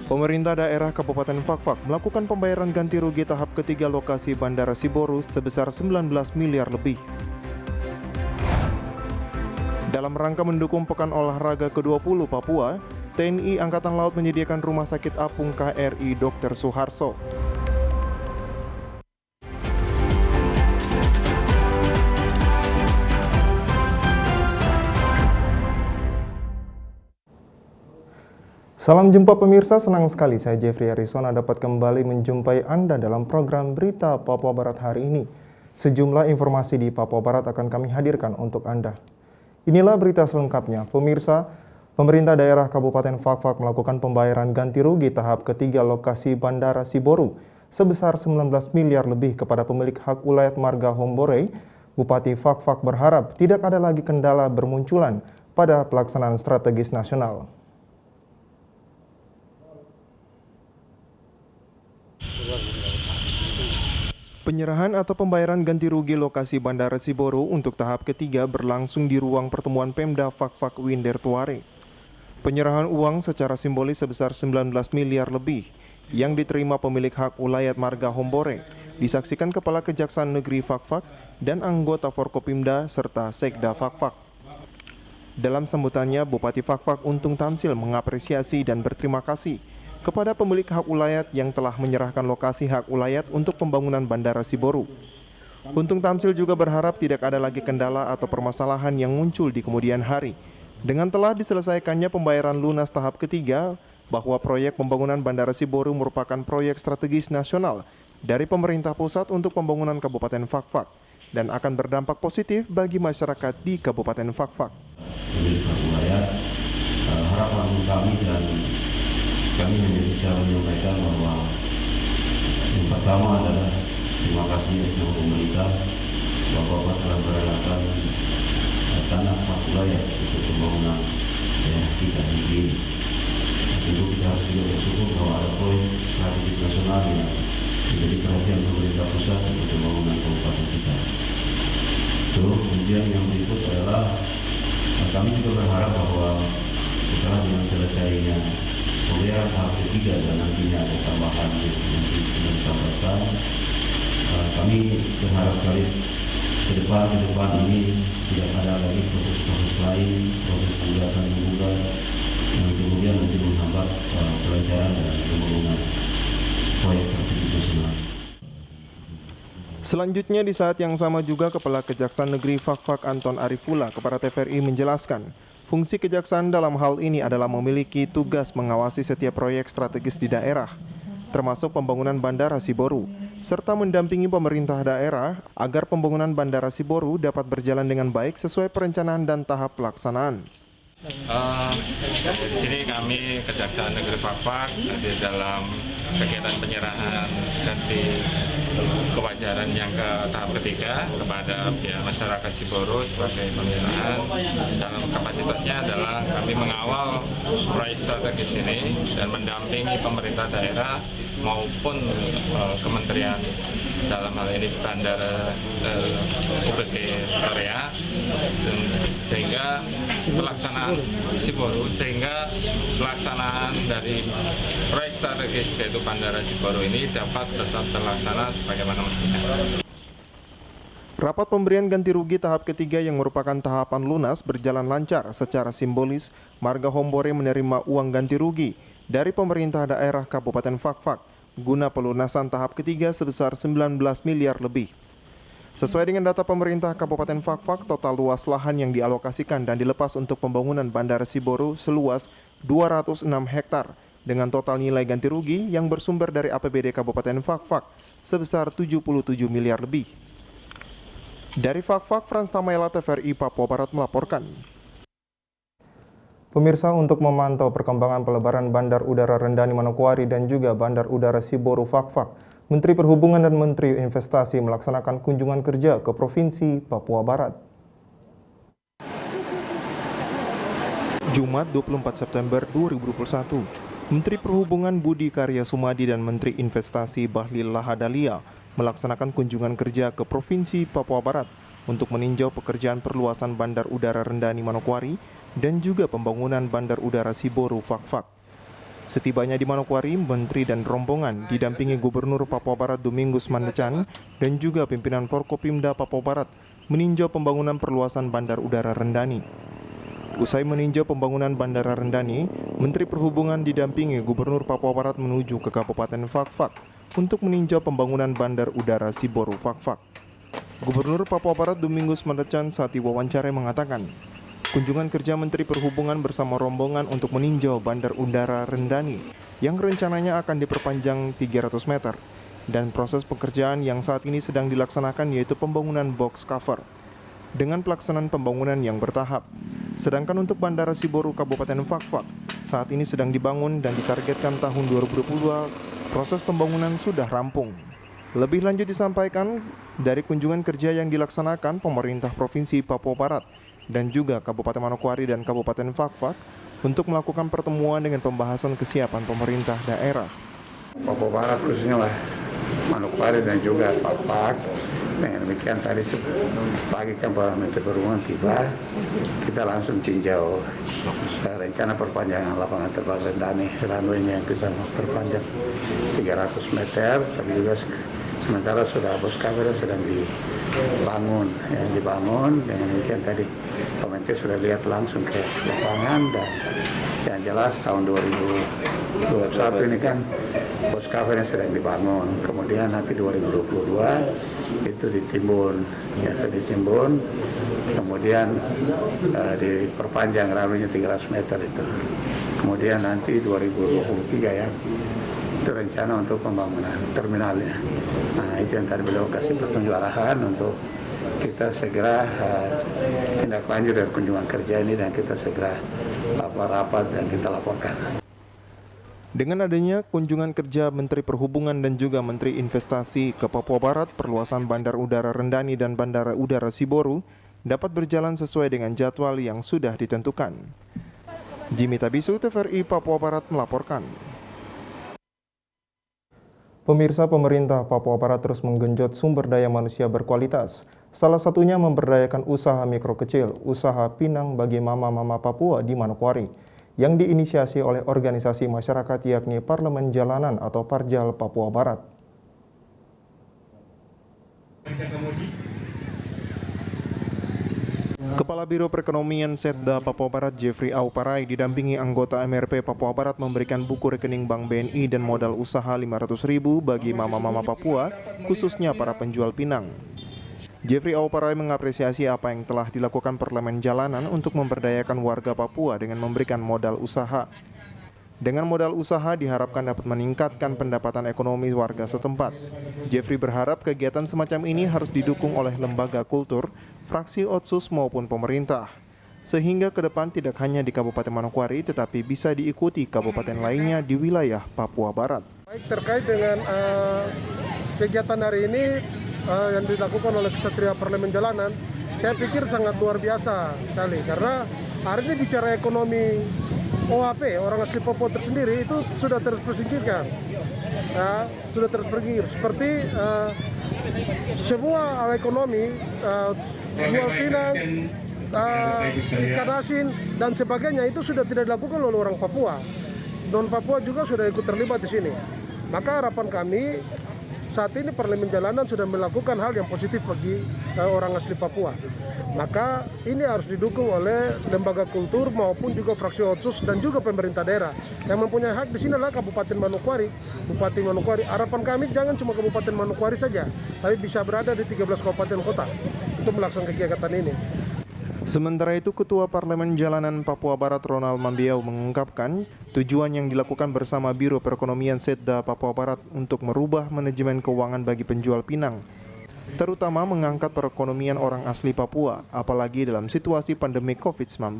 Pemerintah daerah Kabupaten Fakfak melakukan pembayaran ganti rugi tahap ketiga lokasi Bandara Siborus sebesar 19 miliar lebih. Dalam rangka mendukung Pekan Olahraga ke-20 Papua, TNI Angkatan Laut menyediakan Rumah Sakit Apung KRI Dr. Suharto. Salam jumpa pemirsa, senang sekali saya Jeffrey Arizona dapat kembali menjumpai Anda dalam program Berita Papua Barat hari ini. Sejumlah informasi di Papua Barat akan kami hadirkan untuk Anda. Inilah berita selengkapnya. Pemirsa, pemerintah daerah Kabupaten Fakfak melakukan pembayaran ganti rugi tahap ketiga lokasi Bandara Siborus sebesar 19 miliar lebih kepada pemilik hak Ulayat Marga Hombore. Bupati Fakfak berharap tidak ada lagi kendala bermunculan pada pelaksanaan strategis nasional. Penyerahan atau pembayaran ganti rugi lokasi Bandara Siborus untuk tahap ketiga berlangsung di ruang pertemuan Pemda Fakfak Winder Tuare. Penyerahan uang secara simbolis sebesar 19 miliar lebih yang diterima pemilik hak Ulayat Marga Hombore disaksikan Kepala Kejaksaan Negeri Fakfak dan anggota Forkopimda serta Sekda Fakfak. Dalam sambutannya, Bupati Fakfak Untung Tamsil mengapresiasi dan berterima kasih kepada pemilik hak ulayat yang telah menyerahkan lokasi hak ulayat untuk pembangunan Bandara Siborus. Untung Tamsil juga berharap tidak ada lagi kendala atau permasalahan yang muncul di kemudian hari. Dengan telah diselesaikannya pembayaran lunas tahap ketiga, bahwa proyek pembangunan Bandara Siborus merupakan proyek strategis nasional dari pemerintah pusat untuk pembangunan Kabupaten Fakfak dan akan berdampak positif bagi masyarakat di Kabupaten Fakfak. Harapan kami dan kami hanya bisa menyampaikan bahwa yang pertama adalah terima kasih sama pemerintah bahwa telah berangkat tanah hak ulayat untuk pembangunan daerah kita ini. Tentu kita harus juga bersyukur bahwa ada proyek strategis nasional yang menjadi perhatian pemerintah pusat untuk pembangunan kabupaten kita. Terus kemudian yang berikut adalah kami juga berharap bahwa setelah dengan selesainya pembayaran tahap ketiga dan nantinya ada tambahan yang kita disampaikan, kami berharap sekali ke depan ini tidak ada lagi proses-proses lain, proses gugatan yang kemudian nanti menghambat kelancaran dan pembangunan proyek strategis nasional. Selanjutnya di saat yang sama juga Kepala Kejaksaan Negeri Fakfak Anton Arifullah kepada TVRI menjelaskan, fungsi kejaksaan dalam hal ini adalah memiliki tugas mengawasi setiap proyek strategis di daerah, termasuk pembangunan Bandara Siborus, serta mendampingi pemerintah daerah agar pembangunan Bandara Siborus dapat berjalan dengan baik sesuai perencanaan dan tahap pelaksanaan. Di sini kami Kejaksaan Negeri Fakfak di dalam kegiatan penyerahan ganti kewajaran yang ke tahap ketiga kepada pihak masyarakat Siborus sebagai pembinaan. Dalam kapasitasnya adalah kami mengawal proyek strategis ini dan mendampingi pemerintah daerah maupun kementerian, dalam hal ini Bandara UPT Korea, sehingga pelaksanaan Siborus, sehingga pelaksanaan dari proyek strategis yaitu Bandara Siborus ini dapat tetap terlaksana sebagaimana mestinya. Rapat pemberian ganti rugi tahap ketiga yang merupakan tahapan lunas berjalan lancar. Secara simbolis, Marga Hombore menerima uang ganti rugi dari pemerintah daerah Kabupaten Fakfak guna pelunasan tahap ketiga sebesar 19 miliar lebih. Sesuai dengan data pemerintah Kabupaten Fakfak, total luas lahan yang dialokasikan dan dilepas untuk pembangunan Bandara Siborus seluas 206 hektar dengan total nilai ganti rugi yang bersumber dari APBD Kabupaten Fakfak sebesar 77 miliar lebih. Dari Fakfak, Frans Tamaela, TVRI Papua Barat melaporkan. Pemirsa, untuk memantau perkembangan pelebaran Bandar Udara Rendani Manokwari dan juga Bandar Udara Siborus Fakfak, Menteri Perhubungan dan Menteri Investasi melaksanakan kunjungan kerja ke Provinsi Papua Barat. Jumat 24 September 2021, Menteri Perhubungan Budi Karya Sumadi dan Menteri Investasi Bahlil Lahadalia melaksanakan kunjungan kerja ke Provinsi Papua Barat untuk meninjau pekerjaan perluasan Bandar Udara Rendani Manokwari dan juga pembangunan Bandar Udara Siborus Fakfak. Setibanya di Manokwari, Menteri dan rombongan didampingi Gubernur Papua Barat Domingus Mandecan dan juga pimpinan Forkopimda Papua Barat meninjau pembangunan perluasan Bandar Udara Rendani. Usai meninjau pembangunan Bandara Rendani, Menteri Perhubungan didampingi Gubernur Papua Barat menuju ke Kabupaten Fakfak untuk meninjau pembangunan Bandar Udara Siboru Fakfak. Gubernur Papua Barat Domingus Mandecan saat diwawancara mengatakan, kunjungan kerja Menteri Perhubungan bersama rombongan untuk meninjau Bandar Udara Rendani yang rencananya akan diperpanjang 300 meter dan proses pekerjaan yang saat ini sedang dilaksanakan yaitu pembangunan box cover dengan pelaksanaan pembangunan yang bertahap. Sedangkan untuk Bandara Siboru Kabupaten Fakfak saat ini sedang dibangun dan ditargetkan tahun 2022 proses pembangunan sudah rampung. Lebih lanjut disampaikan, dari kunjungan kerja yang dilaksanakan pemerintah Provinsi Papua Barat dan juga Kabupaten Manokwari dan Kabupaten Fakfak untuk melakukan pertemuan dengan pembahasan kesiapan pemerintah daerah. Papua Barat khususnya lah Manokwari dan juga Fakfak. Dengan demikian tadi pagi kan Pak Menteri Perhubungan tiba, kita langsung tinjau rencana perpanjangan lapangan terbang Rendani, runway-nya yang kita mau perpanjang 300 meter, tapi juga sementara sudah bus cover sedang dibangun, dengan demikian tadi Pak Menteri sudah lihat langsung ke lapangan dan yang jelas tahun 2021 ini kan bus covernya sedang dibangun, kemudian nanti 2022 itu ditimbun, kemudian diperpanjang runway-nya 300 meter itu, kemudian nanti 2023 ya itu rencana untuk pembangunan terminalnya. Nah itu yang tadi beliau kasih petunjuk arahan untuk kita segera tindak lanjut dari kunjungan kerja ini dan kita segera rapat dan kita laporkan. Dengan adanya kunjungan kerja Menteri Perhubungan dan juga Menteri Investasi ke Papua Barat, perluasan Bandar Udara Rendani dan Bandara Udara Siboru dapat berjalan sesuai dengan jadwal yang sudah ditentukan. Jimmy Tabisu, TVRI Papua Barat melaporkan. Pemirsa, pemerintah Papua Barat terus menggenjot sumber daya manusia berkualitas. Salah satunya memberdayakan usaha mikro kecil, usaha pinang bagi mama-mama Papua di Manokwari, yang diinisiasi oleh organisasi masyarakat yakni Parlemen Jalanan atau Parjal Papua Barat. Kepala Biro Perekonomian Setda Papua Barat Jeffrey Auparai didampingi anggota MRP Papua Barat memberikan buku rekening Bank BNI dan modal usaha 500.000 bagi mama-mama Papua, khususnya para penjual pinang. Jeffrey Auparai mengapresiasi apa yang telah dilakukan Parlemen Jalanan untuk memberdayakan warga Papua dengan memberikan modal usaha. Dengan modal usaha diharapkan dapat meningkatkan pendapatan ekonomi warga setempat. Jeffrey berharap kegiatan semacam ini harus didukung oleh lembaga kultur, fraksi Otsus maupun pemerintah, sehingga ke depan tidak hanya di Kabupaten Manokwari tetapi bisa diikuti kabupaten lainnya di wilayah Papua Barat. Baik, terkait dengan kegiatan hari ini yang dilakukan oleh Kesatria Parlemen Jalanan, saya pikir sangat luar biasa sekali karena hari ini bicara ekonomi OAP, orang asli Papua tersendiri itu sudah tersingkirkan, ya, sudah terpinggir. Seperti semua hal ekonomi, jual pinang, ikan asin dan sebagainya itu sudah tidak dilakukan oleh orang Papua. Non Papua juga sudah ikut terlibat di sini. Maka harapan kami saat ini Parlemen Jalanan sudah melakukan hal yang positif bagi orang asli Papua. Maka ini harus didukung oleh lembaga kultur maupun juga fraksi Otsus dan juga pemerintah daerah. Yang mempunyai hak di sini adalah Kabupaten Manokwari, Bupati Manokwari. Harapan kami jangan cuma Kabupaten Manokwari saja, tapi bisa berada di 13 kabupaten kota untuk melaksanakan kegiatan ini. Sementara itu, Ketua Parlemen Jalanan Papua Barat Ronald Mambiau mengungkapkan tujuan yang dilakukan bersama Biro Perekonomian Setda Papua Barat untuk merubah manajemen keuangan bagi penjual pinang, terutama mengangkat perekonomian orang asli Papua, apalagi dalam situasi pandemi COVID-19.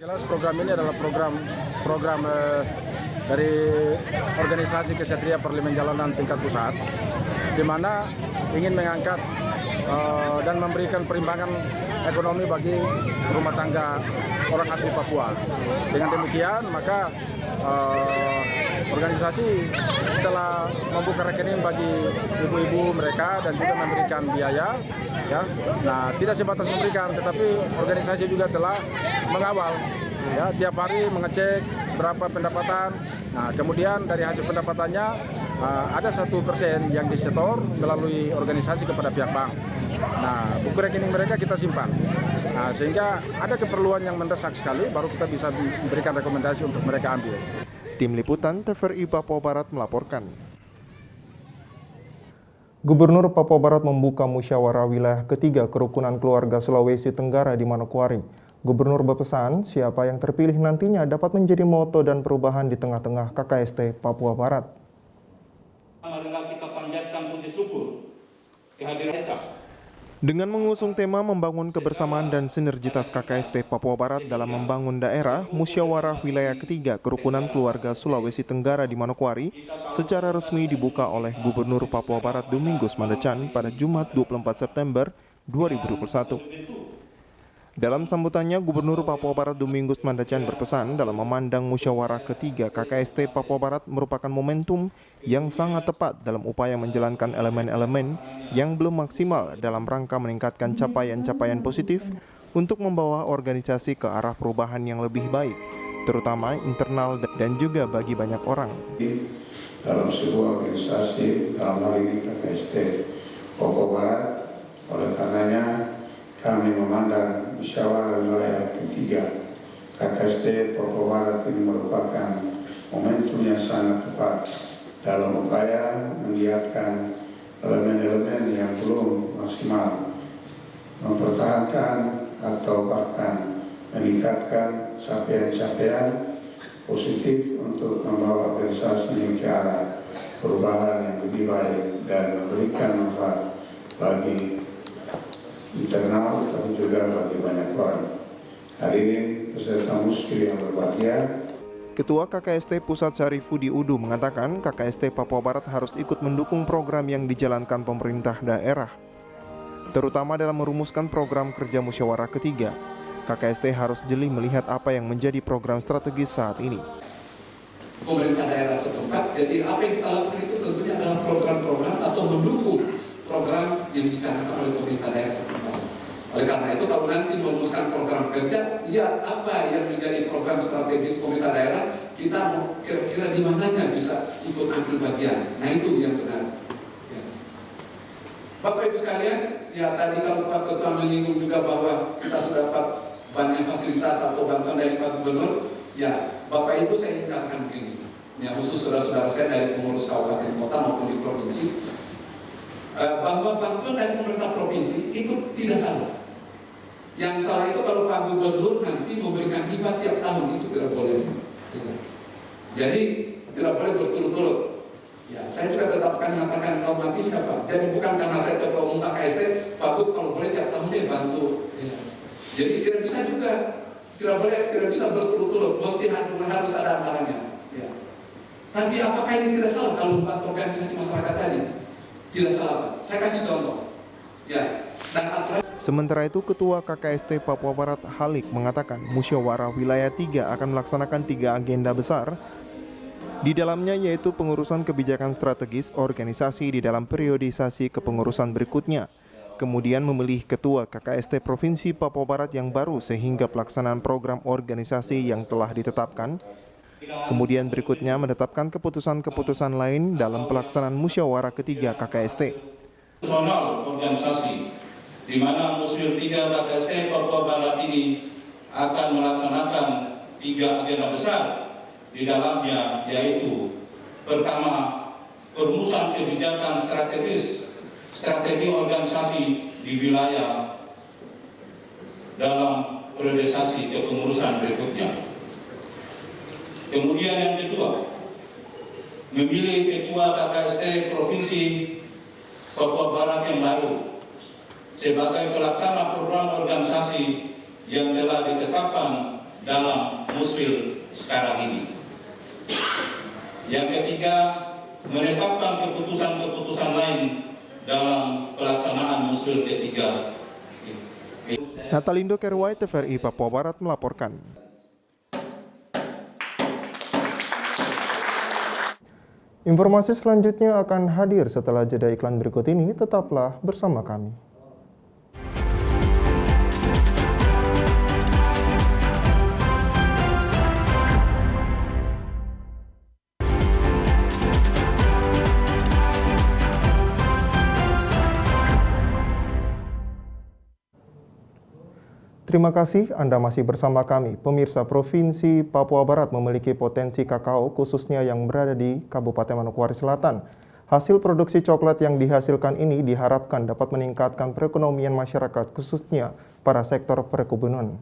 Jelas program ini adalah program dari organisasi Kesatria Parlemen Jalanan tingkat pusat, di mana ingin mengangkat dan memberikan perimbangan ekonomi bagi rumah tangga orang asli Papua. Dengan demikian, maka organisasi telah membuka rekening bagi ibu-ibu mereka dan juga memberikan biaya. Ya. Nah, tidak sebatas memberikan, tetapi organisasi juga telah mengawal. Ya, tiap hari mengecek berapa pendapatan Nah, kemudian dari hasil pendapatannya ada 1% yang disetor melalui organisasi kepada pihak bank. Nah, buku rekening mereka kita simpan. Nah, sehingga ada keperluan yang mendesak sekali, baru kita bisa memberikan rekomendasi untuk mereka ambil. Tim Liputan TVRI Papua Barat melaporkan. Gubernur Papua Barat membuka musyawarah wilayah ketiga kerukunan keluarga Sulawesi Tenggara di Manokwari. Gubernur berpesan siapa yang terpilih nantinya dapat menjadi moto dan perubahan di tengah-tengah KKST Papua Barat. Adalah kita panjatkan puji syukur kehadiran desa. Dengan mengusung tema membangun kebersamaan dan sinergitas KKST Papua Barat dalam membangun daerah, musyawarah wilayah ketiga kerukunan keluarga Sulawesi Tenggara di Manokwari secara resmi dibuka oleh Gubernur Papua Barat Domingus Mandacan pada Jumat 24 September 2021. Dalam sambutannya, Gubernur Papua Barat Domingus Mandacan berpesan dalam memandang musyawarah ketiga KKST Papua Barat merupakan momentum yang sangat tepat dalam upaya menjalankan elemen-elemen yang belum maksimal dalam rangka meningkatkan capaian-capaian positif untuk membawa organisasi ke arah perubahan yang lebih baik, terutama internal dan juga bagi banyak orang. Dalam sebuah organisasi, dalam hal ini KKST Papua Barat, oleh karenanya kami memandang musyawarah wilayah ketiga KKST Papua Barat ini merupakan momentum yang sangat tepat dalam upaya menggiatkan elemen-elemen yang belum maksimal, mempertahankan atau bahkan meningkatkan capaian-capaian positif untuk membawa organisasi ini ke arah perubahan yang lebih baik dan memberikan manfaat bagi internal tapi juga bagi banyak orang. Hadirin peserta muskil yang berbahagia, Ketua KKST Pusat Syarifudi Udu mengatakan KKST Papua Barat harus ikut mendukung program yang dijalankan pemerintah daerah, terutama dalam merumuskan program kerja musyawarah ketiga. KKST harus jeli melihat apa yang menjadi program strategis saat ini. Pemerintah daerah setempat, jadi apa yang kita lakukan itu tentunya adalah program-program atau mendukung program yang dicanangkan oleh pemerintah daerah setempat. Oleh karena itu, kalau nanti merumuskan program kerja, lihat apa yang menjadi program strategis pemerintah daerah, kita mau kira-kira di mananya bisa ikut ambil bagian. Nah, itu yang benar. Ya. Bapak Ibu sekalian, ya tadi kalau Pak Ketua menyinggung juga bahwa kita sudah dapat banyak fasilitas atau bantuan dari Pak Gubernur, ya Bapak Ibu saya ingin katakan begini, ya khusus saudara-saudara saya dari pengurus kabupaten kota maupun di provinsi, bahwa bantuan dari pemerintah provinsi itu tidak salah. Yang salah itu kalau Pak Gubernur nanti memberikan hibah tiap tahun, itu tidak boleh. Ya. Jadi tidak boleh berturut-turut. Ya, saya juga tetapkan mengatakan normatifnya Pak. Jadi bukan karena saya ketua umum KKST, Pak Gub kalau boleh tiap tahun dia bantu. Ya. Jadi tidak bisa juga, tidak bisa berturut-turut. Mesti harus ada antaranya. Ya. Tapi apakah ini tidak salah kalau membantu organisasi masyarakat tadi? Tidak salah Pak. Saya kasih contoh. Ya. Dan aturan. Sementara itu, Ketua KKST Papua Barat Halik mengatakan musyawarah wilayah 3 akan melaksanakan 3 agenda besar. Di dalamnya yaitu pengurusan kebijakan strategis organisasi di dalam periodisasi kepengurusan berikutnya. Kemudian memilih Ketua KKST Provinsi Papua Barat yang baru sehingga pelaksanaan program organisasi yang telah ditetapkan. Kemudian berikutnya menetapkan keputusan-keputusan lain dalam pelaksanaan musyawarah ketiga KKST. Personal organisasi di mana Muswil 3 KKST Papua Barat ini akan melaksanakan 3 agenda besar di dalamnya, yaitu pertama, perumusan kebijakan strategis, strategi organisasi di wilayah dalam periodisasi kepengurusan berikutnya. Kemudian yang kedua, memilih Ketua KKST Provinsi Papua Barat yang baru sebagai pelaksana program organisasi yang telah ditetapkan dalam Muswil sekarang ini. Yang ketiga, menetapkan keputusan-keputusan lain dalam pelaksanaan Muswil ketiga. Natalindo Kerwai, TVRI Papua Barat melaporkan. Informasi selanjutnya akan hadir setelah jeda iklan berikut ini. Tetaplah bersama kami. Terima kasih Anda masih bersama kami. Pemirsa, Provinsi Papua Barat memiliki potensi kakao khususnya yang berada di Kabupaten Manokwari Selatan. Hasil produksi coklat yang dihasilkan ini diharapkan dapat meningkatkan perekonomian masyarakat khususnya pada sektor perkebunan.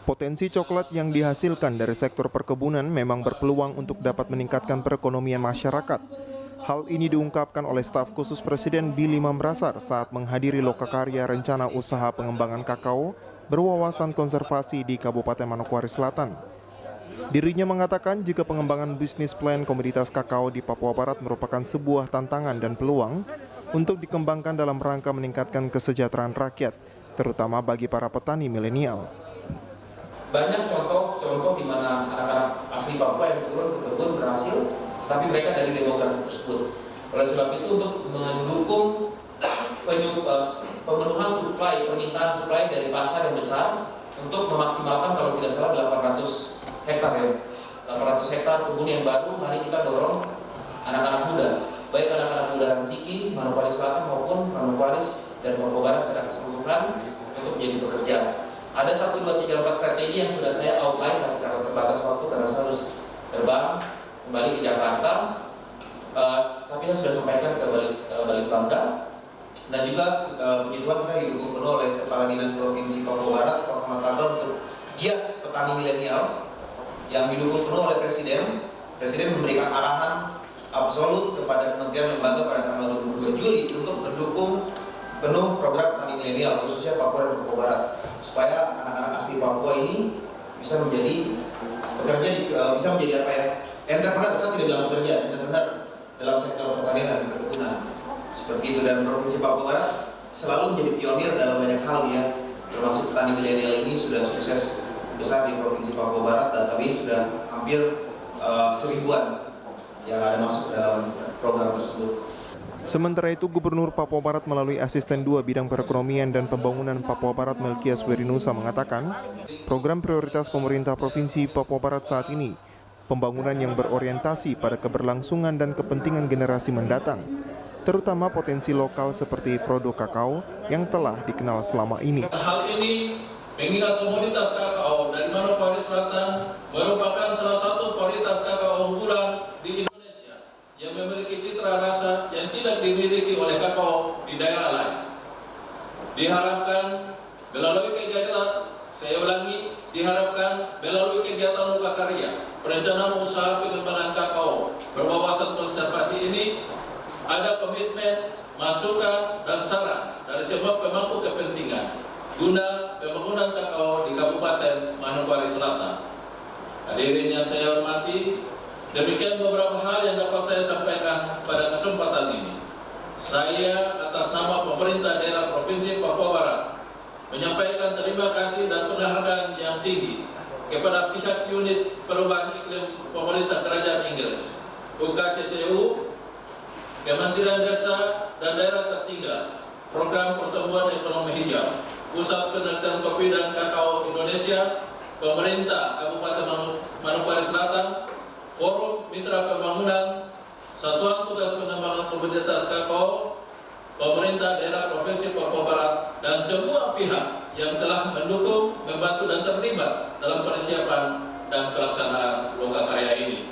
Potensi coklat yang dihasilkan dari sektor perkebunan memang berpeluang untuk dapat meningkatkan perekonomian masyarakat. Hal ini diungkapkan oleh staf khusus Presiden Billy Mambrasar saat menghadiri lokakarya rencana usaha pengembangan kakao berwawasan konservasi di Kabupaten Manokwari Selatan. Dirinya mengatakan jika pengembangan bisnis plan komoditas kakao di Papua Barat merupakan sebuah tantangan dan peluang untuk dikembangkan dalam rangka meningkatkan kesejahteraan rakyat, terutama bagi para petani milenial. Banyak contoh di mana anak-anak asli Papua yang turun ke kebun berhasil, tapi mereka dari demografi tersebut. Oleh sebab itu untuk mendukung pemenuhan permintaan suplai dari pasar yang besar untuk memaksimalkan kalau tidak salah 800 hektar ya. 800 hektar kebun yang baru, mari kita dorong anak-anak muda, baik anak-anak muda Ransiki, Manokwari Selatan maupun Manokwari dan Papua Barat secara keseluruhan untuk menjadi pekerja. Ada 1, 2, 3, 4 strategi yang sudah saya outline, tapi karena terbatas waktu karena saya harus terbang kembali ke Jakarta, tapi saya sudah sampaikan ke Balikbangda, dan juga puji Tuhan kita didukung penuh oleh Kepala Dinas Provinsi Papua Barat, Prof. Mataba, untuk giat petani milenial yang didukung penuh oleh Presiden. Presiden memberikan arahan absolut kepada Kementerian Lembaga pada tanggal 22 Juli untuk mendukung penuh program petani milenial, khususnya Papua dan Papua Barat, supaya anak-anak asli Papua ini bisa menjadi pekerja, bisa menjadi apa ya? Entrepreneur, saya tidak bilang bekerja, entrepreneur dalam sektor pertanian dan perkebunan. Seperti itu, dan Provinsi Papua Barat selalu menjadi pionir dalam banyak hal ya, termasuk petani milenial ini sudah sukses besar di Provinsi Papua Barat, dan tapi sudah hampir 1000-an yang ada masuk dalam program tersebut. Sementara itu, Gubernur Papua Barat melalui Asisten 2 Bidang Perekonomian dan Pembangunan Papua Barat Melkias Werinusa mengatakan, program prioritas pemerintah Provinsi Papua Barat saat ini pembangunan yang berorientasi pada keberlangsungan dan kepentingan generasi mendatang, terutama potensi lokal seperti produk kakao yang telah dikenal selama ini. Hal ini mengingat komoditas kakao dari Manokwari Selatan merupakan salah satu varietas kakao unggulan di Indonesia yang memiliki citra rasa yang tidak dimiliki oleh kakao di daerah lain. Diharapkan melalui kegiatan, saya ulangi, diharapkan melalui kegiatan lokakarya perencanaan usaha pengembangan kakao berwawasan konservasi ini ada komitmen, masukan, dan saran dari semua pemangku kepentingan guna pembangunan kakao di Kabupaten Manokwari Selatan. Hadirin yang saya hormati, demikian beberapa hal yang dapat saya sampaikan pada kesempatan ini. Saya atas nama pemerintah daerah Provinsi Papua Barat menyampaikan terima kasih dan penghargaan yang tinggi kepada pihak unit perubahan iklim pemerintah Kerajaan Inggris, UKCCU, Kementerian Desa dan Daerah Tertinggal, Program Pertumbuhan Ekonomi Hijau, Pusat Penelitian Kopi dan Kakao Indonesia, Pemerintah Kabupaten Manokwari Selatan, Forum Mitra Pembangunan, Satuan Tugas Pengembangan Komoditas Kakao, Pemerintah Daerah Provinsi Papua Barat, dan semua pihak yang telah mendukung, membantu, dan terlibat dalam persiapan dan pelaksanaan lokakarya ini.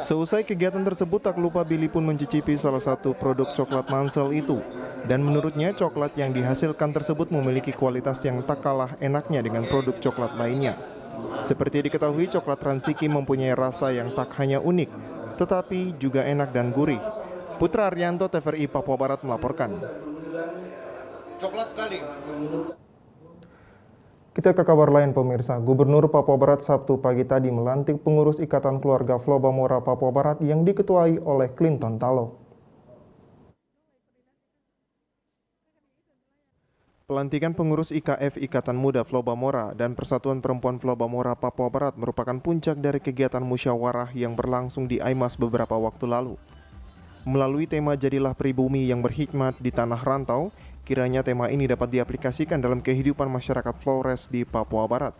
Seusai kegiatan tersebut, tak lupa Billy pun mencicipi salah satu produk coklat Mansell itu. Dan menurutnya coklat yang dihasilkan tersebut memiliki kualitas yang tak kalah enaknya dengan produk coklat lainnya. Seperti diketahui, coklat Ransiki mempunyai rasa yang tak hanya unik, tetapi juga enak dan gurih. Putra Arianto, TVRI Papua Barat melaporkan. Coklat sekali. Kita ke kabar lain, pemirsa. Gubernur Papua Barat Sabtu pagi tadi melantik pengurus Ikatan Keluarga Flobamora Papua Barat yang diketuai oleh Clinton Talo. Pelantikan pengurus IKF Ikatan Muda Flobamora dan Persatuan Perempuan Flobamora Papua Barat merupakan puncak dari kegiatan musyawarah yang berlangsung di Aimas beberapa waktu lalu. Melalui tema Jadilah Pribumi yang Berhikmat di Tanah Rantau, kiranya tema ini dapat diaplikasikan dalam kehidupan masyarakat Flores di Papua Barat.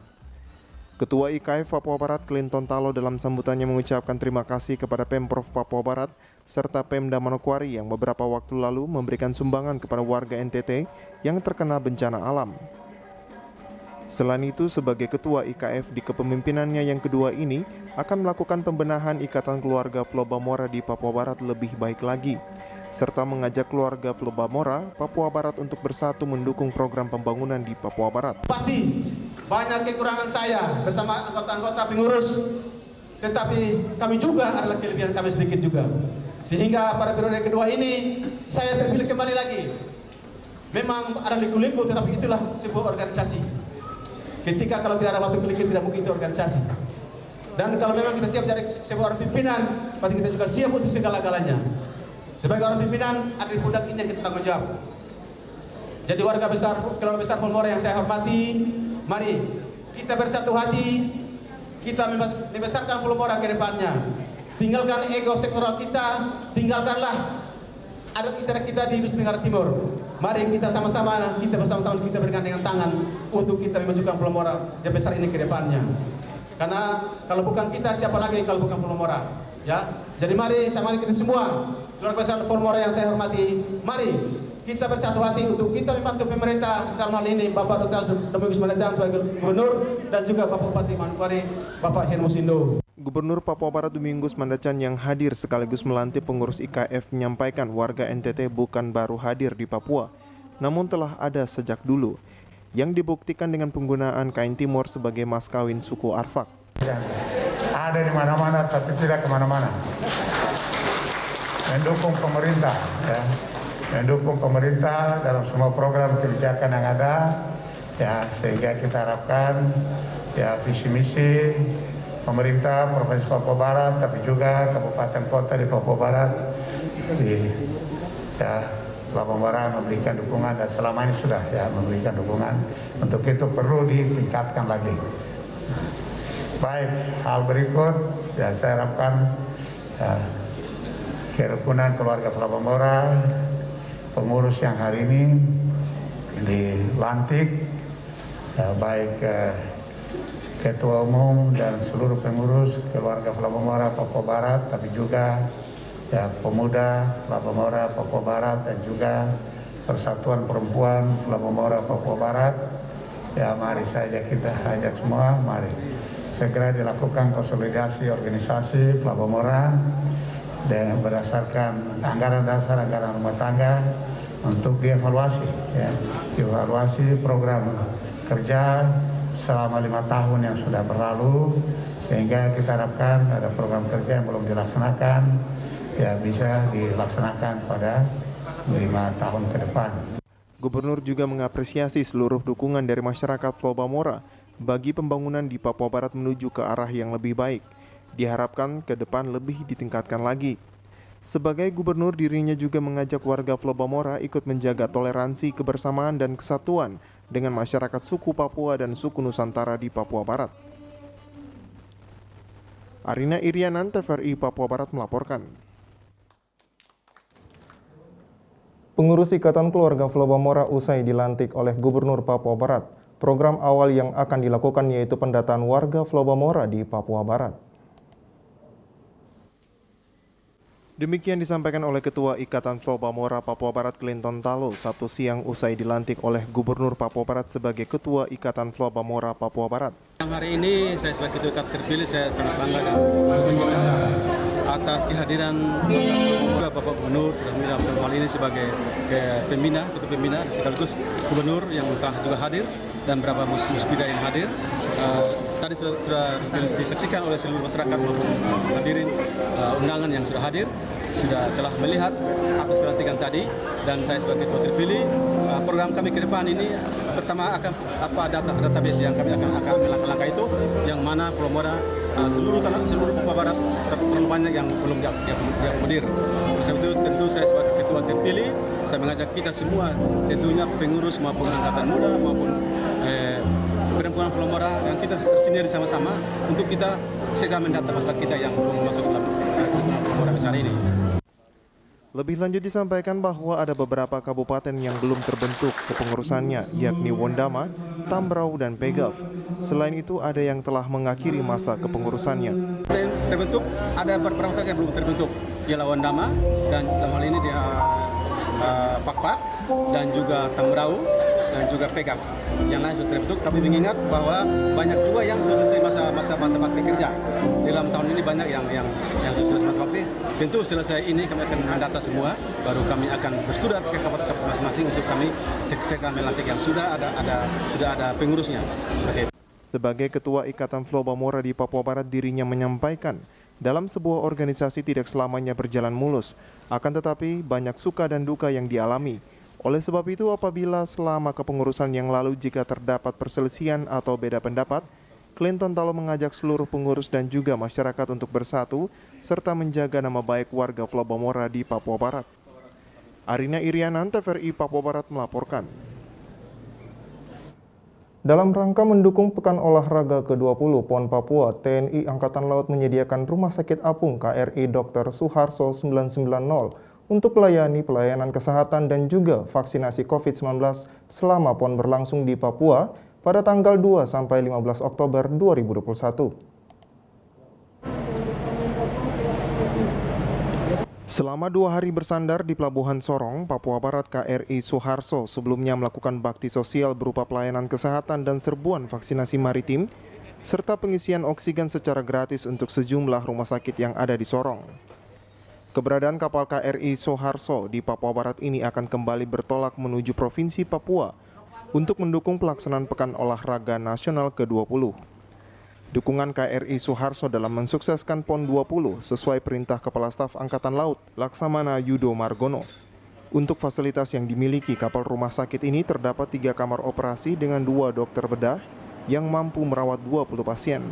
Ketua IKF Papua Barat Clinton Talo dalam sambutannya mengucapkan terima kasih kepada Pemprov Papua Barat serta Pemda Manokwari yang beberapa waktu lalu memberikan sumbangan kepada warga NTT yang terkena bencana alam. Selain itu, sebagai ketua IKF di kepemimpinannya yang kedua ini akan melakukan pembenahan ikatan keluarga Pulau Bamora di Papua Barat lebih baik lagi, serta mengajak keluarga Pulau Bamora, Papua Barat untuk bersatu mendukung program pembangunan di Papua Barat. Pasti banyak kekurangan saya bersama anggota-anggota pengurus, tetapi kami juga adalah kelebihan kami sedikit juga. Sehingga pada periode kedua ini saya terpilih kembali lagi. Memang ada liku-liku, tetapi itulah sebuah organisasi. Ketika kalau tidak ada batu kelikit tidak mungkin itu organisasi. Dan kalau memang kita siap jadi sebuah orang pimpinan, pasti kita juga siap untuk segala-galanya. Sebagai orang pimpinan, ada di pundak ini yang kita tanggung jawab. Jadi keluarga besar Fulmora yang saya hormati, mari kita bersatu hati, kita membesarkan Fulmora ke depannya. Tinggalkan ego sektoral kita, tinggalkanlah adat istiadat kita di Nusa Tenggara Timur. Mari kita sama-sama, kita bersama-sama kita bergandengan tangan untuk kita memajukan Fulmora yang besar ini ke depannya. Karena kalau bukan kita, siapa lagi kalau bukan Fulmora? Ya, jadi mari sama kita semua, keluarga besar Fulmora yang saya hormati, mari kita bersatu hati untuk kita membantu pemerintah dalam hal ini Bapak Dr. Domingos Mandacan sebagai Gubernur dan juga Bapak Bupati Manokwari, Bapak Hermosindo. Gubernur Papua Barat Domingos Mandacan yang hadir sekaligus melantik pengurus IKF menyampaikan warga NTT bukan baru hadir di Papua, namun telah ada sejak dulu, yang dibuktikan dengan penggunaan kain timur sebagai mas kawin suku Arfak. Ada di mana-mana tapi tidak kemana-mana. Mendukung pemerintah, ya. Mendukung pemerintah dalam semua program kebijakan yang ada, ya, sehingga kita harapkan ya visi misi pemerintah Provinsi Papua Barat, tapi juga kabupaten kota di Papua Barat di ya Pulau Bamora memberikan dukungan dan selama ini sudah ya memberikan dukungan. Untuk itu perlu ditingkatkan lagi. Baik, hal berikut ya saya harapkan ya, kerukunan keluarga Pulau Bamora, pengurus yang hari ini dilantik, ya, baik Ketua Umum dan seluruh pengurus keluarga Pulau Bamora Papua Barat, tapi juga ya, pemuda Pulau Bamora Papua Barat dan juga Persatuan Perempuan Pulau Bamora Papua Barat. Ya mari saja kita ajak semua, mari segera dilakukan konsolidasi organisasi Pulau Bamora dan berdasarkan anggaran dasar, anggaran rumah tangga untuk dievaluasi, ya, dievaluasi program kerja selama 5 tahun yang sudah berlalu, sehingga kita harapkan ada program kerja yang belum dilaksanakan, ya bisa dilaksanakan pada 5 tahun ke depan. Gubernur juga mengapresiasi seluruh dukungan dari masyarakat Pulau Bamora bagi pembangunan di Papua Barat menuju ke arah yang lebih baik. Diharapkan ke depan lebih ditingkatkan lagi. Sebagai gubernur, dirinya juga mengajak warga Pulau Bamora ikut menjaga toleransi, kebersamaan, dan kesatuan dengan masyarakat suku Papua dan suku Nusantara di Papua Barat. Arina Irianan, TVRI Papua Barat melaporkan. Pengurus Ikatan Keluarga Pulau Bamora usai dilantik oleh Gubernur Papua Barat. Program awal yang akan dilakukan yaitu pendataan warga Pulau Bamora di Papua Barat. Demikian disampaikan oleh Ketua Ikatan Pulau Bamora Papua Barat Clinton Talo Sabtu siang usai dilantik oleh Gubernur Papua Barat sebagai Ketua Ikatan Pulau Bamora Papua Barat. Hari ini saya sebagai ketua terpilih, saya sangat bangga dan bersyukur atas kehadiran Bapak Gubernur dalam hal ini sebagai ketua pembina sekaligus Gubernur yang telah juga hadir dan beberapa muspida yang hadir. Tadi sudah disaksikan oleh seluruh masyarakat maupun hadirin undangan yang sudah hadir, sudah telah melihat atas pelantikan tadi, dan saya sebagai ketua terpilih, program kami ke depan ini pertama akan database yang kami akan langkah-langkah itu, yang mana Pulau Bamora seluruh Papua Barat terlalu banyak yang belum diakomodir. Oleh sebab itu tentu saya sebagai ketua terpilih, saya mengajak kita semua, tentunya pengurus maupun angkatan muda maupun perempuan Pulau Bamora, dan kita bersendiri sama-sama untuk kita segera mendata masyarakat kita yang belum masuk dalam Pulau Bamora besar ini. Lebih lanjut disampaikan bahwa ada beberapa kabupaten yang belum terbentuk kepengurusannya, yakni Wondama, Tambrau, dan Pegav. Selain itu ada yang telah mengakhiri masa kepengurusannya. Terbentuk, ada beberapa saja yang belum terbentuk. ialah Wandama, dan dalam hal ini dia Fakfak, dan juga Tambrau, dan juga Pegaf. Yang lain sudah terbentuk. Kami mengingat bahwa banyak juga yang sudah selesai masa bakti kerja. Dalam tahun ini banyak yang sudah selesai masa bakti. Tentu selesai ini kami akan mendata semua, baru kami akan bersurat ke kabupaten masing-masing untuk kami segera melantik yang sudah ada pengurusnya. Okay. Sebagai Ketua Ikatan Flobamora di Papua Barat, dirinya menyampaikan dalam sebuah organisasi tidak selamanya berjalan mulus, akan tetapi banyak suka dan duka yang dialami. Oleh sebab itu, apabila selama kepengurusan yang lalu jika terdapat perselisihan atau beda pendapat, Clinton Talo mengajak seluruh pengurus dan juga masyarakat untuk bersatu serta menjaga nama baik warga Flobamora di Papua Barat. Arina Irianan, TVRI Papua Barat melaporkan. Dalam rangka mendukung Pekan Olahraga ke-20 PON Papua, TNI Angkatan Laut menyediakan Rumah Sakit Apung KRI Dr. Suharto 990 untuk melayani pelayanan kesehatan dan juga vaksinasi COVID-19 selama PON berlangsung di Papua pada tanggal 2 sampai 15 Oktober 2021. Selama 2 hari bersandar di Pelabuhan Sorong, Papua Barat, KRI Suharto sebelumnya melakukan bakti sosial berupa pelayanan kesehatan dan serbuan vaksinasi maritim, serta pengisian oksigen secara gratis untuk sejumlah rumah sakit yang ada di Sorong. Keberadaan kapal KRI Suharto di Papua Barat ini akan kembali bertolak menuju Provinsi Papua untuk mendukung pelaksanaan Pekan Olahraga Nasional ke-20. Dukungan KRI Suharto dalam mensukseskan PON 20 sesuai perintah Kepala Staf Angkatan Laut Laksamana Yudo Margono. Untuk fasilitas yang dimiliki kapal rumah sakit ini terdapat 3 kamar operasi dengan 2 dokter bedah yang mampu merawat 20 pasien.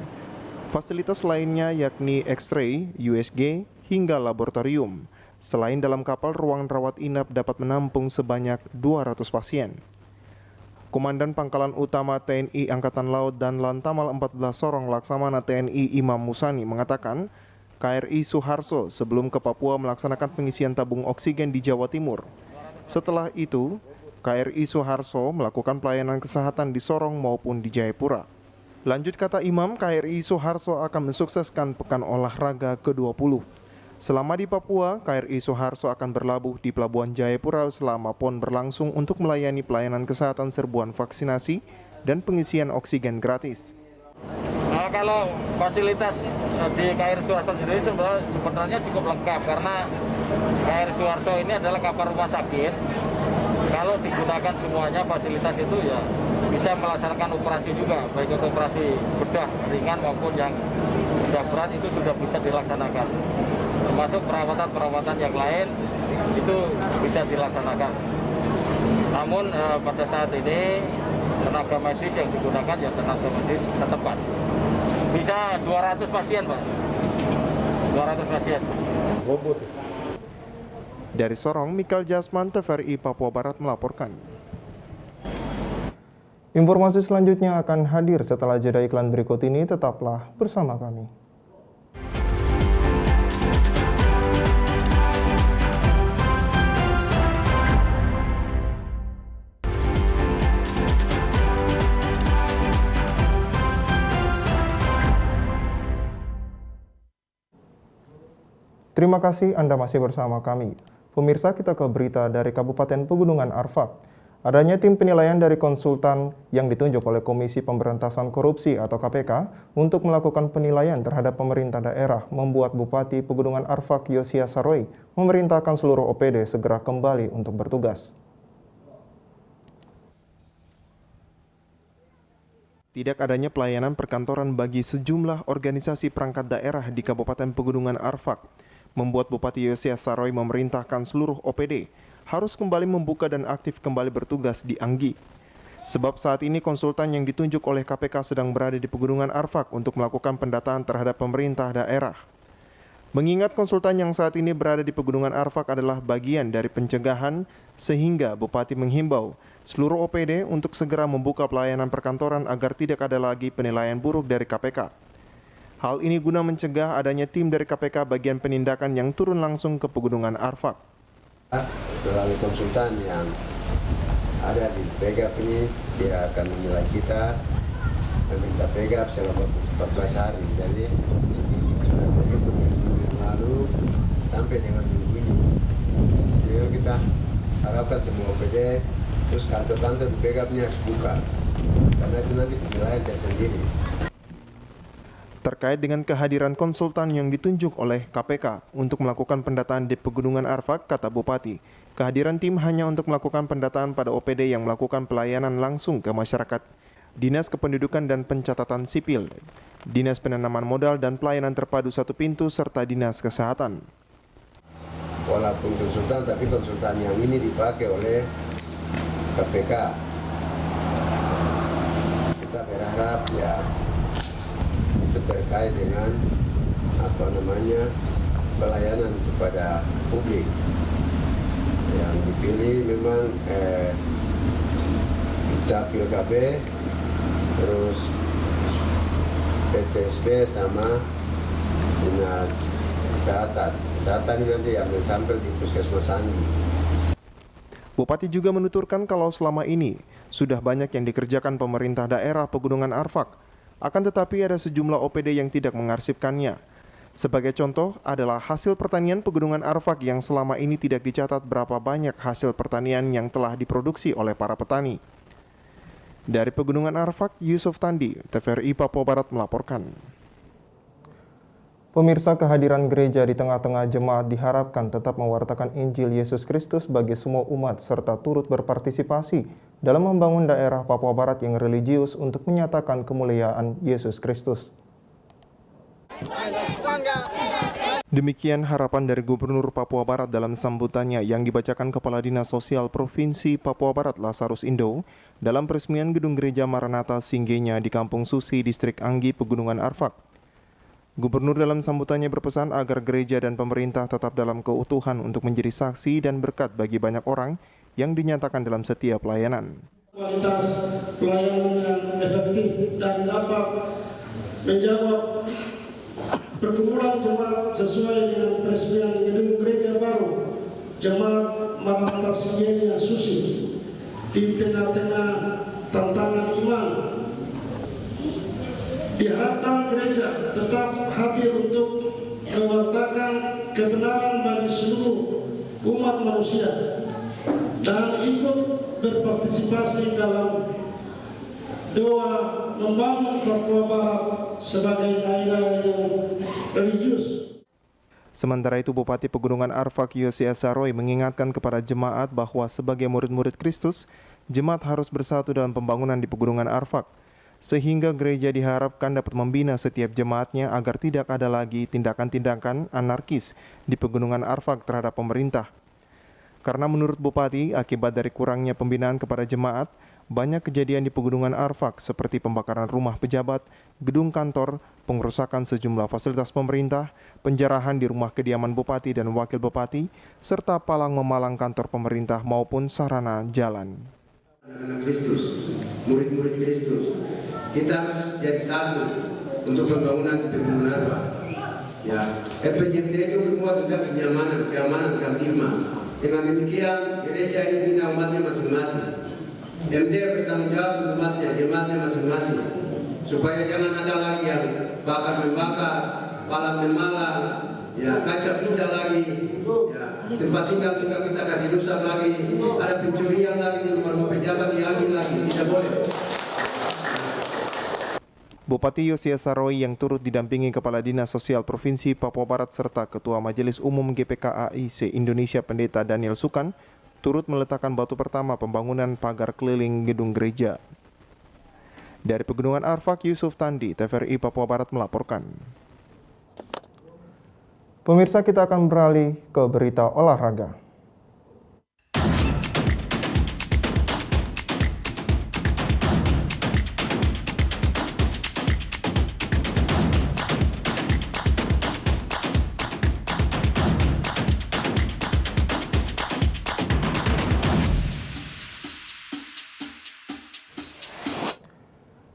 Fasilitas lainnya yakni X-ray, USG, hingga laboratorium. Selain dalam kapal, ruang rawat inap dapat menampung sebanyak 200 pasien. Komandan Pangkalan Utama TNI Angkatan Laut dan Lantamal 14 Sorong Laksamana TNI Imam Musani mengatakan, KRI Suharto sebelum ke Papua melaksanakan pengisian tabung oksigen di Jawa Timur. Setelah itu, KRI Suharto melakukan pelayanan kesehatan di Sorong maupun di Jayapura. Lanjut kata Imam, KRI Suharto akan mensukseskan Pekan Olahraga ke-20. Selama di Papua, KRI Suharto akan berlabuh di Pelabuhan Jayapura selama PON berlangsung untuk melayani pelayanan kesehatan serbuan vaksinasi dan pengisian oksigen gratis. Kalau fasilitas di KRI Suharto sendiri sebenarnya cukup lengkap karena KRI Suharto ini adalah kapal rumah sakit. Kalau digunakan semuanya fasilitas itu ya bisa melaksanakan operasi juga, baik itu operasi bedah ringan maupun yang sudah berat itu sudah bisa dilaksanakan. Termasuk perawatan-perawatan yang lain itu bisa dilaksanakan. Namun pada saat ini tenaga medis yang digunakan ya tenaga medis setempat. Bisa 200 pasien, Pak. 200 pasien. Dari Sorong, Mikael Jasman, TVRI Papua Barat melaporkan. Informasi selanjutnya akan hadir setelah jeda iklan berikut ini, tetaplah bersama kami. Terima kasih Anda masih bersama kami. Pemirsa, kita ke berita dari Kabupaten Pegunungan Arfak. Adanya tim penilaian dari konsultan yang ditunjuk oleh Komisi Pemberantasan Korupsi atau KPK untuk melakukan penilaian terhadap pemerintah daerah membuat Bupati Pegunungan Arfak Yosia Saroy memerintahkan seluruh OPD segera kembali untuk bertugas. Tidak adanya pelayanan perkantoran bagi sejumlah organisasi perangkat daerah di Kabupaten Pegunungan Arfak membuat Bupati Yosia Saroy memerintahkan seluruh OPD harus kembali membuka dan aktif kembali bertugas di Anggi. Sebab saat ini konsultan yang ditunjuk oleh KPK sedang berada di Pegunungan Arfak untuk melakukan pendataan terhadap pemerintah daerah. Mengingat konsultan yang saat ini berada di Pegunungan Arfak adalah bagian dari pencegahan, sehingga Bupati menghimbau seluruh OPD untuk segera membuka pelayanan perkantoran agar tidak ada lagi penilaian buruk dari KPK. Hal ini guna mencegah adanya tim dari KPK bagian penindakan yang turun langsung ke Pegunungan Arfak. Melalui konsultan yang ada di PEGAP ini, dia akan menilai kita, meminta PEGAP selama 14 hari. Jadi sudah terhitung minggu yang lalu sampai dengan minggu ini. Jadi kita harapkan semua OPD terus kantor-kantor di Begapnya harus buka, karena itu nanti penilaian tersendiri. Terkait dengan kehadiran konsultan yang ditunjuk oleh KPK untuk melakukan pendataan di Pegunungan Arfak, kata Bupati, kehadiran tim hanya untuk melakukan pendataan pada OPD yang melakukan pelayanan langsung ke masyarakat. Dinas Kependudukan dan Pencatatan Sipil, Dinas Penanaman Modal dan Pelayanan Terpadu Satu Pintu, serta Dinas Kesehatan. Walaupun konsultan, tapi konsultan yang ini dipakai oleh KPK. Kita berharap ya itu terkait dengan pelayanan kepada publik. Yang dipilih memang Capil KB, terus PTSB sama Dinas Kesehatan. Kesehatan ini nanti ambil sampel di Puskesmas Anggi. Bupati juga menuturkan kalau selama ini sudah banyak yang dikerjakan pemerintah daerah Pegunungan Arfak, akan tetapi ada sejumlah OPD yang tidak mengarsipkannya. Sebagai contoh adalah hasil pertanian Pegunungan Arfak yang selama ini tidak dicatat berapa banyak hasil pertanian yang telah diproduksi oleh para petani. Dari Pegunungan Arfak, Yusuf Tandi, TVRI Papua Barat melaporkan. Pemirsa, kehadiran gereja di tengah-tengah jemaat diharapkan tetap mewartakan Injil Yesus Kristus bagi semua umat serta turut berpartisipasi dalam membangun daerah Papua Barat yang religius untuk menyatakan kemuliaan Yesus Kristus. Demikian harapan dari Gubernur Papua Barat dalam sambutannya yang dibacakan Kepala Dinas Sosial Provinsi Papua Barat Lazarus Indo dalam peresmian Gedung Gereja Maranatha Singgenya di Kampung Susi, Distrik Anggi, Pegunungan Arfak. Gubernur dalam sambutannya berpesan agar gereja dan pemerintah tetap dalam keutuhan untuk menjadi saksi dan berkat bagi banyak orang yang dinyatakan dalam setiap pelayanan. Kualitas pelayanan yang efektif dan dapat menjawab perkumpulan jemaat sesuai dengan peresmian gedung gereja baru Jemaat Maranatha Singgenya Susi di tengah-tengah tantangan iman. Diharapkan gereja tetap hadir untuk mewartakan kebenaran bagi seluruh umat manusia dan ikut berpartisipasi dalam doa membangun Papua Barat sebagai daerah yang religius. Sementara itu, Bupati Pegunungan Arfak Yosias Saroy mengingatkan kepada jemaat bahwa sebagai murid-murid Kristus, jemaat harus bersatu dalam pembangunan di Pegunungan Arfak, sehingga gereja diharapkan dapat membina setiap jemaatnya agar tidak ada lagi tindakan-tindakan anarkis di Pegunungan Arfak terhadap pemerintah. Karena menurut Bupati, akibat dari kurangnya pembinaan kepada jemaat, banyak kejadian di Pegunungan Arfak seperti pembakaran rumah pejabat, gedung kantor, pengerusakan sejumlah fasilitas pemerintah, penjarahan di rumah kediaman Bupati dan Wakil Bupati, serta palang memalang kantor pemerintah maupun sarana jalan. Anak-anak Kristus, murid-murid Kristus, kita jadi satu untuk pembangunan di Pegunungan Arfak. Ya, PJMT itu membuat tentang keamanan Kamtibmas. Dengan demikian, gereja ini bina umatnya masing-masing. MT bertanggung jawab umatnya, jemaatnya masing-masing, supaya jangan ada lagi yang bakar membakar, palang memalang, ya kaca pecah lagi, ya tempat tinggal juga kita kasih rusak lagi, ada pencurian lagi di rumah pejabat diambil lagi, tidak boleh. Bupati Yosias Saroy yang turut didampingi Kepala Dinas Sosial Provinsi Papua Barat serta Ketua Majelis Umum GPKAI se-Indonesia Pendeta Daniel Sukan turut meletakkan batu pertama pembangunan pagar keliling gedung gereja. Dari Pegunungan Arfak, Yusuf Tandi, TVRI Papua Barat melaporkan. Pemirsa, kita akan beralih ke berita olahraga.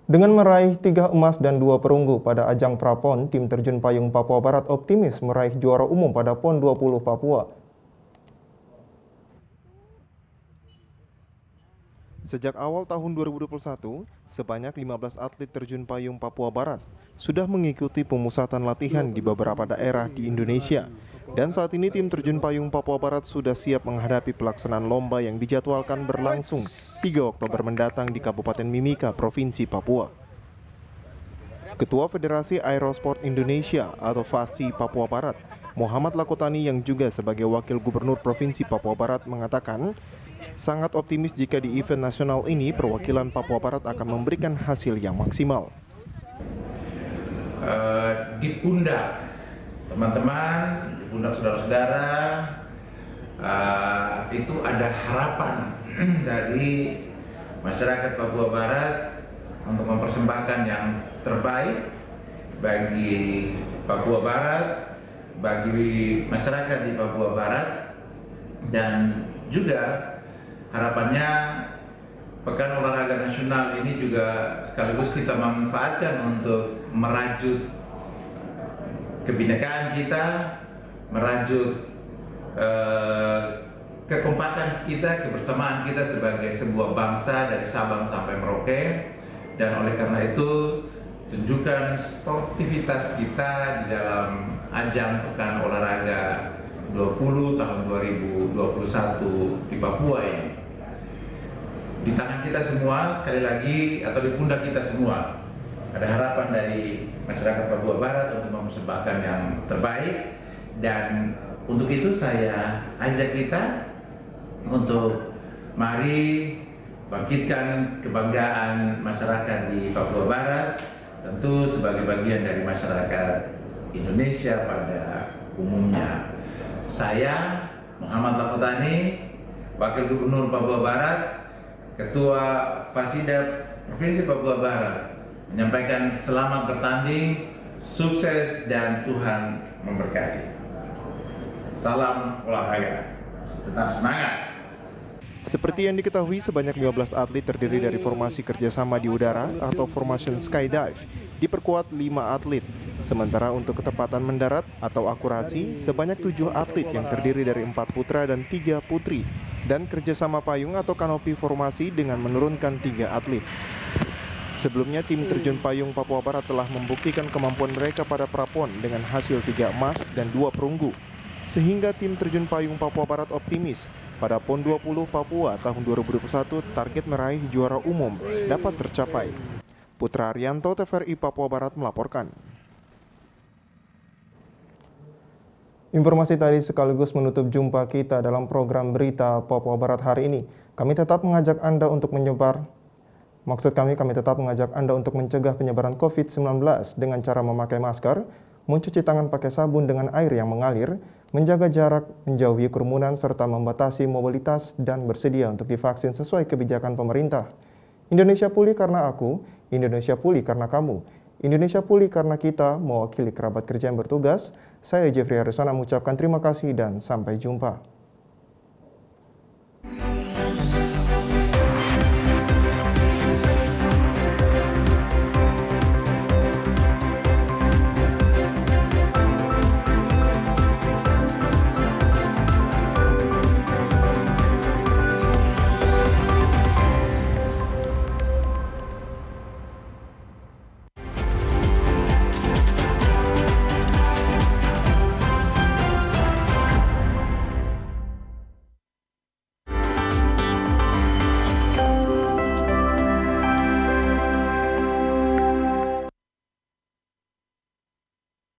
Dengan meraih 3 emas dan 2 perunggu pada ajang Prapon, tim terjun payung Papua Barat optimis meraih juara umum pada PON 20 Papua. Sejak awal tahun 2021, sebanyak 15 atlet terjun payung Papua Barat sudah mengikuti pemusatan latihan di beberapa daerah di Indonesia Dan saat ini tim terjun payung Papua Barat sudah siap menghadapi pelaksanaan lomba yang dijadwalkan berlangsung 3 Oktober mendatang di Kabupaten Mimika, Provinsi Papua. Ketua Federasi Aerosport Indonesia atau FASI Papua Barat, Muhammad Lakotani yang juga sebagai Wakil Gubernur Provinsi Papua Barat mengatakan sangat optimis jika di event nasional ini perwakilan Papua Barat akan memberikan hasil yang maksimal. Di pundak teman-teman, di pundak saudara-saudara, itu ada harapan dari masyarakat Papua Barat untuk mempersembahkan yang terbaik bagi Papua Barat, bagi masyarakat di Papua Barat, dan juga harapannya Pekan Olahraga Nasional ini juga sekaligus kita memanfaatkan untuk merajut kebinekaan kita, merajut kekompakan kita, kebersamaan kita sebagai sebuah bangsa dari Sabang sampai Merauke. Dan oleh karena itu tunjukkan sportivitas kita di dalam ajang Pekan Olahraga 20 tahun 2021 di Papua ini. Di tangan kita semua, sekali lagi, atau di pundak kita semua, ada harapan dari masyarakat Papua Barat untuk mempersembahkan yang terbaik. Dan untuk itu saya ajak kita untuk mari bangkitkan kebanggaan masyarakat di Papua Barat, tentu sebagai bagian dari masyarakat Indonesia pada umumnya. Saya, Muhammad Lakotani, Wakil Gubernur Papua Barat, Ketua Fasida Provinsi Papua Barat, menyampaikan selamat bertanding, sukses, dan Tuhan memberkati. Salam olahraga, tetap semangat. Seperti yang diketahui, sebanyak 15 atlet terdiri dari formasi kerjasama di udara atau formation skydive, diperkuat 5 atlet. Sementara untuk ketepatan mendarat atau akurasi, sebanyak 7 atlet yang terdiri dari 4 putra dan 3 putri. Dan kerjasama payung atau kanopi formasi dengan menurunkan 3 atlet. Sebelumnya, tim terjun payung Papua Barat telah membuktikan kemampuan mereka pada prapon dengan hasil 3 emas dan 2 perunggu. Sehingga tim terjun payung Papua Barat optimis pada PON 20 Papua tahun 2021 target meraih juara umum dapat tercapai. Putra Arianto, TVRI Papua Barat melaporkan. Informasi tadi sekaligus menutup jumpa kita dalam program Berita Papua Barat hari ini. Kami tetap mengajak Anda untuk kami tetap mengajak Anda untuk mencegah penyebaran COVID-19 dengan cara memakai masker, mencuci tangan pakai sabun dengan air yang mengalir, menjaga jarak, menjauhi kerumunan, serta membatasi mobilitas dan bersedia untuk divaksin sesuai kebijakan pemerintah. Indonesia pulih karena aku, Indonesia pulih karena kamu, Indonesia pulih karena kita, mewakili kerabat kerja yang bertugas. Saya Jeffrey Harisana mengucapkan terima kasih dan sampai jumpa.